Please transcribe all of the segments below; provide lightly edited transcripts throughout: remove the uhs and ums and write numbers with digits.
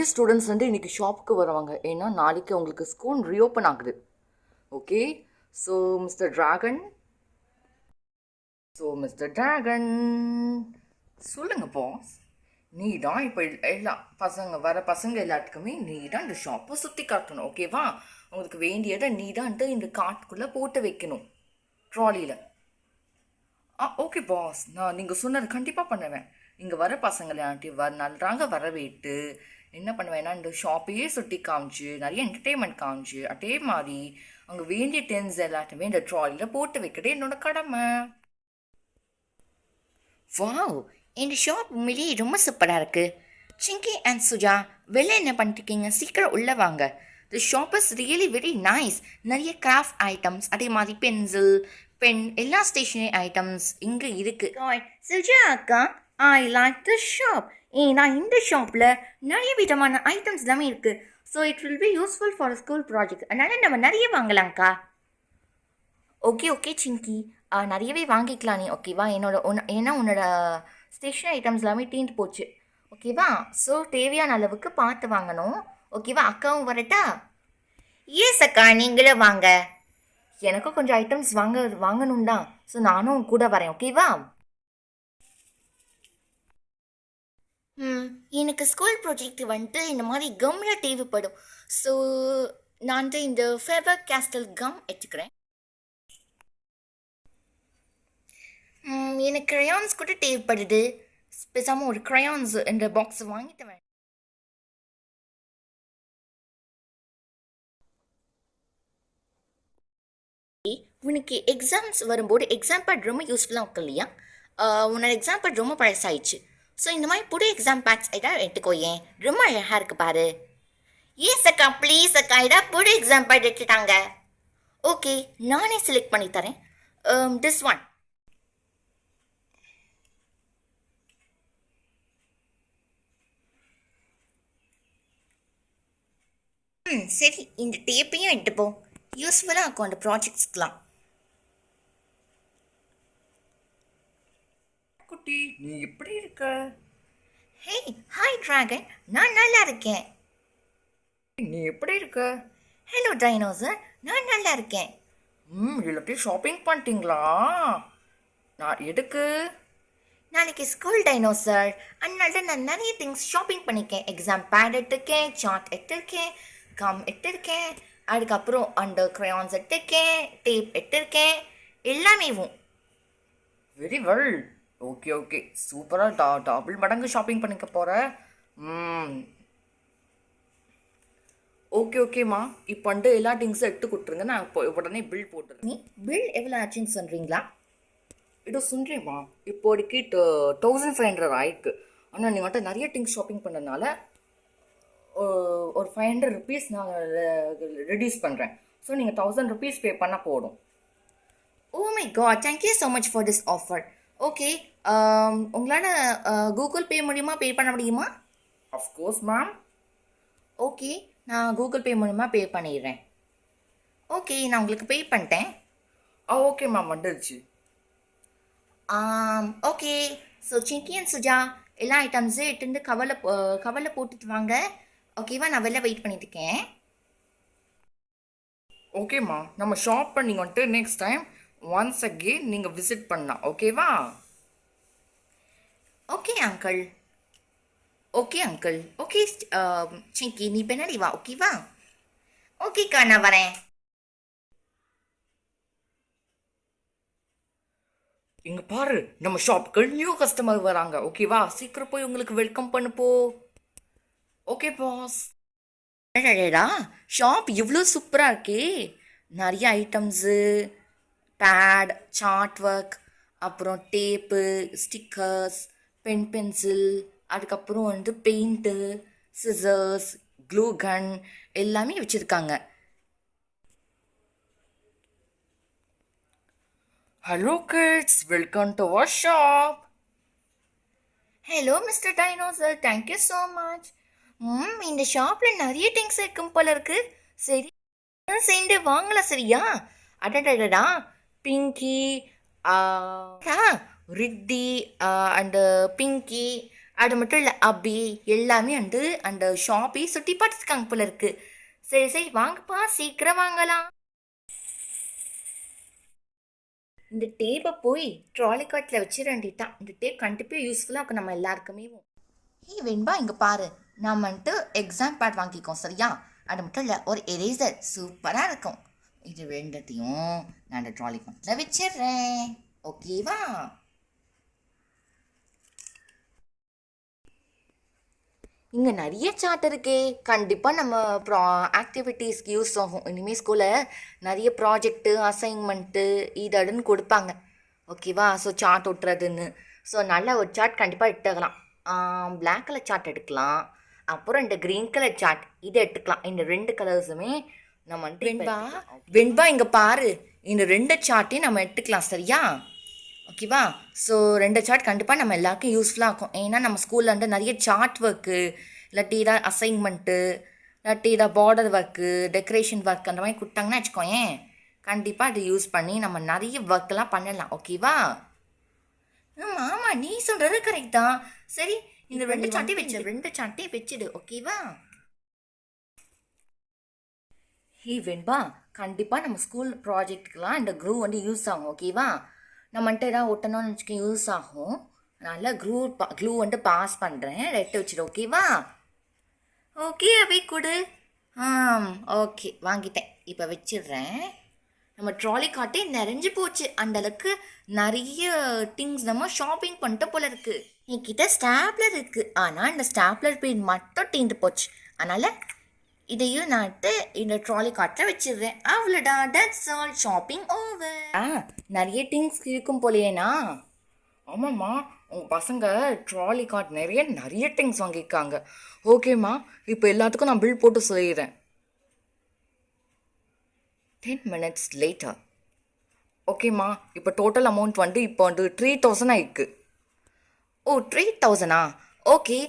நிறைய ஸ்டூடெண்ட்ஸ் வந்து இன்றைக்கி ஷாப்புக்கு வருவாங்க. ஏன்னா நாளைக்கு அவங்களுக்கு ஸ்கூல் ரீஓப்பன் ஆகுது. ஓகே, ஸோ மிஸ்டர் டிராகன் சொல்லுங்க பாஸ். நீ தான் இப்போ எல்லா பசங்க எல்லாத்துக்குமே நீ தான் இந்த ஷாப்பை சுற்றி காட்டணும். ஓகேவா? உங்களுக்கு வேண்டியதை நீ தான் இந்த காட்டுக்குள்ளே போட்டு வைக்கணும், ட்ராலியில். ஓகே பாஸ், நான் நீங்கள் சொன்னது கண்டிப்பாக பண்ணுவேன். இங்கே வர பசங்களாட்டி நன்றாக வரவேற்று என்ன பண்ணுவேன்னா இந்த ஷாப்பையே சுற்றி காமிச்சு நிறைய என்டர்டெயின்மெண்ட் காமிச்சு அதே மாதிரி அங்கே வேண்டிய டென்ஸ் எல்லாத்தையுமே இந்த ட்ராலியில் போட்டு வைக்கிறது என்னோட கடமை. வாவ், இந்த ஷாப் உண்மையிலேயே ரொம்ப சூப்பராக இருக்குது. சிங்கி அண்ட் சுஜா, வெளில என்ன பண்ணிட்டுருக்கீங்க? சீக்கிரம் உள்ளே வாங்க. தி shop is really very nice. நிறைய கிராஃப்ட் ஐட்டம்ஸ், அதே மாதிரி பென், எல்லா ஸ்டேஷனரி ஐட்டம்ஸ் இங்கே இருக்குது. சுஜா அக்கா, ஐ லைக் தி ஷாப். ஏன்னா இந்த ஷாப்பில் நிறைய விதமான ஐட்டம்ஸ் எல்லாமே இருக்குது. So it will be useful for school project. அதனால் நம்ம நிறைய வாங்கலாம்க்கா. ஓகே சிங்கி, நிறையவே வாங்கிக்கலாம் நீ. ஓகேவா? ஏன்னா உன்னோட ஸ்டேஷனரி ஐட்டம்ஸ் எல்லாமே தீந்து போச்சு. ஓகேவா? ஸோ தேவையான அளவுக்கு பார்த்து வாங்கணும். ஓகேவா? அக்காவும் வரட்டா? ஏஸ் அக்கா, நீங்களும் வாங்க. எனக்கும் கொஞ்சம் ஐட்டம்ஸ் வாங்கணும் தான். ஸோ நானும் கூட வரேன். ஓகேவா? எனக்கு ஸ்கூல் ப்ராஜெக்ட் வந்துட்டு இந்த மாதிரி கம்மில் தேவைப்படும். ஸோ நான் வந்து இந்த ஃபேபர் கேஸ்டல் கம் எடுத்துக்கிறேன். எனக்கு க்ரையான்ஸ் கூட தேவைப்படுது. பேசாமல் ஒரு க்ரையான்ஸ் என்ற பாக்ஸ் வாங்கிட்டு வரேன். உனக்கு எக்ஸாம்ஸ் வரும்போது எக்ஸாம் பேட் ரொம்ப யூஸ்ஃபுல்லாக இருக்கும் இல்லையா? உன்னோட எக்ஸாம் பேட் ரொம்ப பழசாயிடுச்சு. ஸோ இந்த மாதிரி புது எக்ஸாம் பேட்ஸ் ஏதாவது எடுத்துக்கோ. ஏன் ரொம்ப அழகாக இருக்கு பாரு. ஏஸ் அக்கா, ப்ளீஸ் அக்கா, ஏதாவது புது எக்ஸாம் பேட் எடுத்துட்டாங்க. ஓகே, நானே செலக்ட் பண்ணி தரேன். This one. சரி, இந்த டேப்பையும் எடுத்துப்போம். யூஸ்ஃபுல்லாக இருக்கும் அந்த ப்ராஜெக்ட்ஸ்க்கெலாம். குட்டி, நீ எப்படி இருக்க? ஹே, ஹாய் டிராகன், நான் நல்லா இருக்கேன். நீ எப்படி இருக்க? ஹலோ டைனோசர், நான் நல்லா இருக்கேன். எல்லாத்தையும் ஷாப்பிங் பண்ணிட்டீங்களா? நான் எதுக்கு? நாளைக்கு ஸ்கூல் டைனோசர், அதனால நான் நிறைய திங்ஸ் ஷாப்பிங் பண்ணியிருக்கேன். எக்ஸாம் பேட் எடுத்திருக்கேன், சார்ட் எடுத்திருக்கேன், கம் எடுத்திருக்கேன், அதுக்கப்புறம் அந்த க்ரையான்ஸ் எடுத்திருக்கேன், டேப் எடுத்திருக்கேன், எல்லாமேவும். Very well. ஓகே, சூப்பராக டபுள் மடங்கு ஷாப்பிங் பண்ணிக்க போகிற. ஓகேம்மா, இப்போ வந்து எல்லா திங்ஸும் எடுத்து கொடுத்துருங்க. நான் இப்போ உடனே பில் போட்டுருங்க. நீ பில் எவ்வளோ ஆச்சுன்னு சொல்கிறீங்களா? இதோ சொல்கிறேம்மா, இப்போதைக்கு 1500 ஆயிருக்கு. ஆனால் நீங்கள் வந்துட்டு நிறைய திங்ஸ் ஷாப்பிங் பண்ணதுனால ஒரு 500 ருபீஸ் நான் ரெடியூஸ் பண்ணுறேன். ஸோ நீங்கள் 1000 ருபீஸ் பே பண்ணால் போடும். Oh my God, thank you so much for this offer. Okay, உங்களால் கூகுள் பே மூலிமா பே பண்ண முடியுமா? Of course ma'am. ஓகே, நான் கூகுள் பே மூலிமா பே பண்ணிடுறேன். ஓகே, நான் உங்களுக்கு பே பண்ணிட்டேன். ஓகே மேம், வந்துடுச்சு. ஓகே, ஸோ சிங்கி அண்ட் சுஜா, எல்லா ஐட்டம்ஸும் எடுத்து கவரில் போட்டுட்டு வாங்க. ஓகேவா? நான் வெளில வெயிட் பண்ணிட்டு இருக்கேன். ஓகேம்மா, நம்ம ஷாப் பண்ணி வந்துட்டு நெக்ஸ்ட் டைம் ஒன்ஸ் அகெயின் நீங்கள் விசிட் பண்ணலாம். ஓகேவா? Okay uncle. ஓகே சிங்கி, நீ பின்னாடி வா. ஓகேவா? ஓகேக்கா, நான் வரேன். இங்கே பாரு, நம்ம ஷாப்புக்கு நியூ கஸ்டமர் வராங்க. ஓகேவா? சீக்கிரம் போய் உங்களுக்கு வெல்கம் பண்ணுப்போ. Okay boss. அடடா, ஷாப் இவ்வளோ சூப்பராக இருக்கே. நிறைய ஐட்டம்ஸு, பேட், சார்ட் ஒர்க், அப்புறம் டேப்பு, ஸ்டிக்கர்ஸ், பென்சில், அதுக்கப்புறம் வந்து பெயிண்ட்டு, சிசர்ஸ், க்ளூ கன் எல்லாமே வச்சுருக்காங்க. Hello kids, welcome to our shop. Hello mister dinosaur, thank you so much. இந்த ஷாப்பில் நிறைய திங்ஸ் இருக்கும் போல இருக்கு. சரி, சேர்ந்து வாங்கலாம். சரியா? அடடா, பிங்கி, ரித்தி அண்டு பிங்கி, அது மட்டும் இல்லை அப்படி எல்லாமே வந்து அந்த ஷாப்பே சுற்றி பார்த்துருக்காங்க போல இருக்கு. சரி சரி வாங்கப்பா, சீக்கிரம் வாங்கலாம். இந்த டேப்பை போய் ட்ராலி கார்ட்டில் வச்சு வேண்டிட்டான். இந்த டேப் கண்டிப்பாக யூஸ்ஃபுல்லாக இருக்கும் நம்ம எல்லாருக்குமே. ஹே வெண்பா, இங்கே பாரு, நான் வந்துட்டு எக்ஸாம் பேட் வாங்கிக்கோம் சரியா? அது மட்டும் இல்லை ஒரு எரேசர் சூப்பராக இருக்கும். இது ரெண்டத்தையும் நான் அந்த ட்ராலி கார்ட்டில் வச்சிடுறேன். ஓகேவா? இங்கே நிறைய சார்ட் இருக்கே, கண்டிப்பாக நம்ம ஆக்டிவிட்டீஸ்க்கு யூஸ் ஆகும். இனிமேல் ஸ்கூலில் நிறைய ப்ராஜெக்ட்டு அசைன்மெண்ட்டு இதடுன்னு கொடுப்பாங்க. ஓகேவா? So chart ஒட்டுறதுன்னு. ஸோ நல்ல ஒரு சார்ட் கண்டிப்பாக எடுத்துக்கலாம். பிளாக் கலர் சார்ட் எடுக்கலாம், அப்புறம் இந்த க்ரீன் கலர் சார்ட் இதை எடுத்துக்கலாம். இந்த 2 கலர்ஸுமே நம்ம வெண்பா இங்கே பாரு, இந்த 2 சார்ட்டையும் நம்ம எடுத்துக்கலாம் சரியா? ஓகேவா? ஸோ 2 சார்ட் கண்டிப்பாக நம்ம எல்லாருக்கும் யூஸ்ஃபுல்லாக இருக்கும். ஏன்னா நம்ம ஸ்கூலில் வந்து நிறைய சார்ட் ஒர்க்கு, இல்லாட்டி ஏதாவது அசைன்மெண்ட்டு, இல்லாட்டி ஏதாவது பார்டர் ஒர்க்கு, டெக்கரேஷன் ஒர்க் அந்த மாதிரி கொடுத்தாங்கன்னா வச்சுக்கோயேன், கண்டிப்பாக அதை யூஸ் பண்ணி நம்ம நிறைய ஒர்க்கெல்லாம் பண்ணலாம். ஓகேவா? ஆமாம், நீ சொல்கிறது கரெக்ட் தான். சரி, இந்த 2 சார்ட்டையும் வச்சிடு. ஓகேவா? ஹே வெண்பா, கண்டிப்பாக நம்ம ஸ்கூல் ப்ராஜெக்ட்டுக்கெலாம் இந்த க்ளூ வந்து யூஸ் ஆகும். ஓகேவா? நம்மன்ட்டு ஏதாவது ஒட்டணும்னு வச்சுக்க யூஸ் ஆகும். அதனால் க்ளூ வந்து பாஸ் பண்ணுறேன், ரெட்டு வச்சுடு. ஓகேவா? ஓகே அவை கொடு. ஓகே வாங்கிட்டேன், இப்போ வச்சிடுறேன். நம்ம ட்ராலி கார்ட்டே நிறைஞ்சு போச்சு. அந்தளவுக்கு நிறைய திங்ஸ் நம்ம ஷாப்பிங் பண்ணிட்டு போல இருக்கு. என்கிட்ட ஸ்டாப்லர் இருக்குது, ஆனால் இந்த ஸ்டாப்லர் பெயின் மட்டும் தீர்ந்து போச்சு. அதனால் இதையும் நாட்டு இந்த ட்ராலி கார்ட்டில் வச்சிடுறேன். அவ்வளோடா, தட்ஸ் ஆல், ஷாப்பிங் ஓவர். நிறைய திங்ஸ் இருக்கும் போலையேண்ணா? ஆமாம்மா, உங்கள் பசங்க ட்ராலி கார்ட் நிறைய திங்ஸ் வாங்கியிருக்காங்க. ஓகேம்மா, இப்போ எல்லாத்துக்கும் நான் பில் போட்டு சொல்லிடுறேன். 10 minutes later. ஓகேம்மா, இப்போ டோட்டல் அமௌண்ட் வந்து இப்போ வந்து 3000 ஆயிருக்கு. ஓ 3000ஆ? ஓகே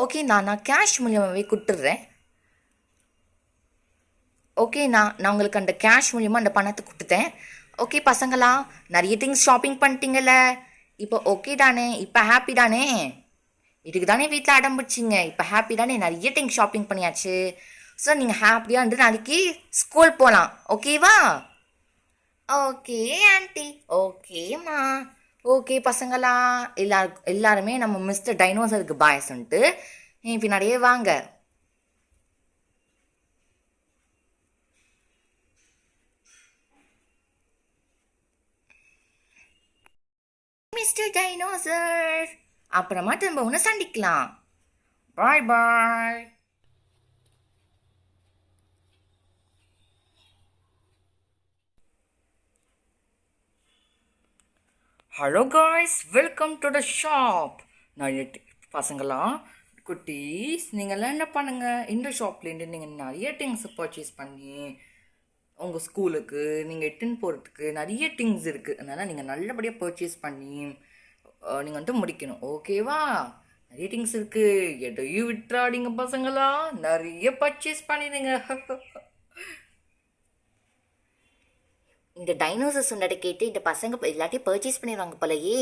ஓகே, நான் கேஷ் மூலியமாகவே கொடுத்துட்றேன். ஓகே, நான் உங்களுக்கு அந்த கேஷ் மூலியமாக அந்த பணத்தை கொடுத்துட்டேன். ஓகே பசங்களா, நிறைய திங்ஸ் ஷாப்பிங் பண்ணிட்டீங்கல்ல, இப்போ ஓகே தானே? இப்போ ஹாப்பி தானே? இதுக்கு தானே வீட்டில் அடம்பிடிச்சிங்க. இப்போ ஹாப்பி தானே? நிறைய திங்ஸ் ஷாப்பிங் பண்ணியாச்சு. ஸோ நீங்கள் ஹாப்பியாக வந்து நாளைக்கு ஸ்கூல் போகலாம். ஓகேவா? Okay aunty. ஓகேம்மா. ஓகே பசங்களா, எல்லாருமே நம்ம மிஸ்டர் டைனோசருக்கு பாய் சொல்லிட்டு பின்னாடியே வாங்க. மிஸ்டர் டைனோசர், அப்புறமா திரும்ப ஒன்று சந்திக்கலாம். Bye bye. Hello guys, welcome to the shop. பசங்களா, குட்டீஸ், நீங்கள்லாம் என்ன பண்ணுங்கள், இந்த ஷாப்லேருந்து நீங்கள் நிறைய திங்ஸ் பர்ச்சேஸ் பண்ணி உங்கள் ஸ்கூலுக்கு நீங்கள் எட்டுன்னு போகிறதுக்கு நிறைய திங்ஸ் இருக்குது. அதனால் நீங்கள் நல்லபடியாக பர்ச்சேஸ் பண்ணி நீங்கள் வந்துட்டு முடிக்கணும். ஓகேவா? நிறைய திங்ஸ் இருக்குது, எதையும் விட்டுறாடிங்க பசங்களா, நிறைய பர்ச்சேஸ் பண்ணிடுங்க. இந்த டைனோசர் சொன்னதை கேட்டு இந்த பசங்க எல்லாத்தையும் பர்ச்சேஸ் பண்ணிடுவாங்க போலயே.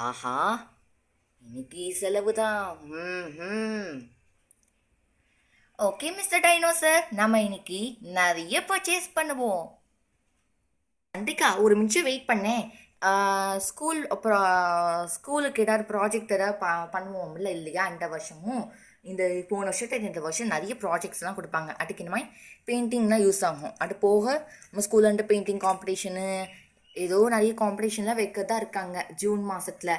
ஆஹா, இன்னைக்கு செலவு தான். ஓகே மிஸ்டர் டைனோசர், நம்ம இன்னைக்கு நிறைய பர்ச்சேஸ் பண்ணுவோம். கண்டிக்கா ஒரு நிமிஷம் வெயிட் பண்ணேன். ஸ்கூலுக்கு ஏதாவது ப்ராஜெக்ட் ஏதாவது பண்ணுவோம்ல இல்லையா? இந்த வருஷமும் போன வருஷத்துக்கு இந்த வருஷம் நிறைய ப்ராஜெக்ட்ஸ்லாம் கொடுப்பாங்க. அதுக்கு இந்த மாதிரி பெயிண்டிங்லாம் யூஸ் ஆகும். அது போக நம்ம ஸ்கூல்லேருந்து பெயிண்டிங் காம்படிஷனு ஏதோ நிறைய காம்படிஷன்லாம் வைக்கிறதா இருக்காங்க ஜூன் மாதத்தில்.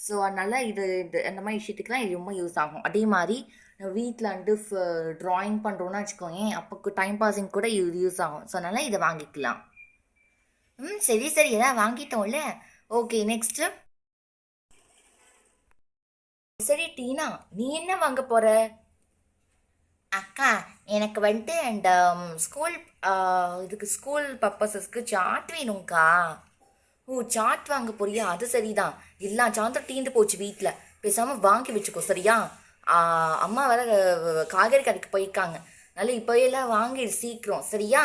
ஸோ அதனால் இது அந்த மாதிரி விஷயத்துக்குலாம் இது ரொம்ப யூஸ் ஆகும். அதே மாதிரி வீட்டில் வந்து ட்ராயிங் பண்ணுறோன்னா வச்சுக்கோங்க, அப்போ டைம் பாஸிங் கூட இது யூஸ் ஆகும். ஸோ அதனால் இதை வாங்கிக்கலாம். சரி சரி, எதாவது வாங்கிட்டோம்ல. Okay next. சரி டீனா, நீ என்ன வாங்க போற? அக்கா, எனக்கு வந்துட்டு அந்த ஸ்கூல் பர்பஸஸ்க்கு சார்ட் வேணும்க்கா. ஓ சார்ட் வாங்க போறியா? அது சரிதான். எல்லா சார்ட்டும் தீர்ந்து போச்சு வீட்டில், பேசாமல் வாங்கி வச்சுக்கோ சரியா? அம்மா வேற காய்கறி கடைக்கு போயிருக்காங்க, அதனால இப்போ எல்லாம் வாங்கி சீக்கிரம் சரியா?